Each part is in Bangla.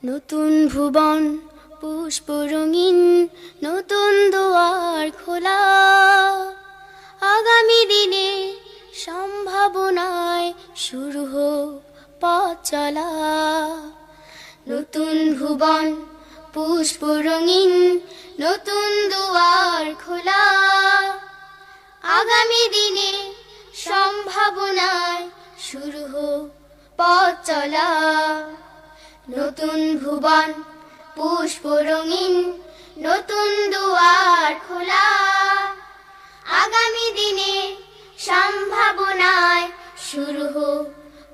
নতুন ভুবন পুষ্প রঙিন, নতুন দুয়ার খোলা, আগামী দিনে সম্ভাবনায় শুরু হোক পথ চলা। নতুন ভুবন পুষ্প রঙিন, নতুন দুয়ার খোলা, আগামী দিনে সম্ভাবনায় শুরু হোক পথ চলা। নতুন ভুবন পুষ্প রঙিন, নতুন দুয়ার খোলা, আগামী দিনে সম্ভাবনায় শুরু হোক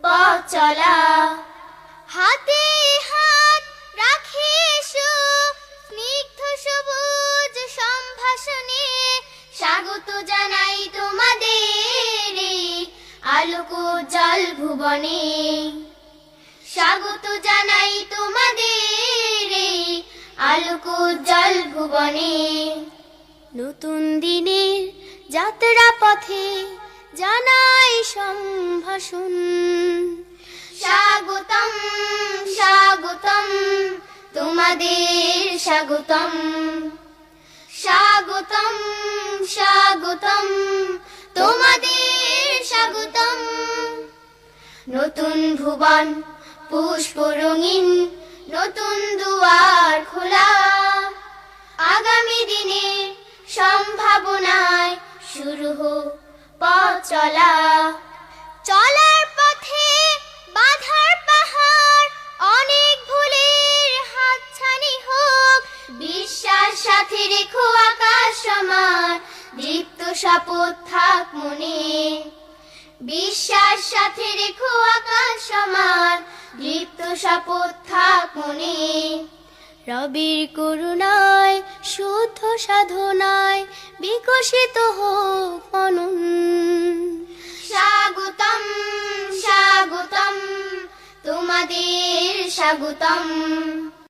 পথ চলা। হাতে হাত রাখে এসো স্নিগ্ধ সবুজ সম্ভাষণে, স্বাগত জানাই তোমাদের আলোক উজ্জ্বল ভুবনে। স্বাগত জানাই তোমাদের আলোক উজ্জ্বল ভুবনে। নতুন দিনের যাত্রা পথে জানাই সম্ভাষণ, স্বাগতম স্বাগতম তোমাদের স্বাগতম। স্বাগতম স্বাগতম তোমাদের স্বাগতম। নতুন ভুবন পুষ্প রঙিন, নতুন দুয়ার খোলা, আগামী দিনে সম্ভাবনায় শুরু হোক পথ চলা। চলার পথে বাধার পাহাড়, অনেক ভুলের হাতছানি হোক, বিশ্বাস সাথে রেখো আকাশ সমান, দীপ্ত শপথ থাক মনে। বিশ্বাস সাথে রেখো আকাশ সমান, দীপ্ত শপথ থাক মনে। রবির করুণায় শুদ্ধ সাধনায় বিকশিত হোক মনন। স্বাগতম স্বাগতম তোমাদের স্বাগতম।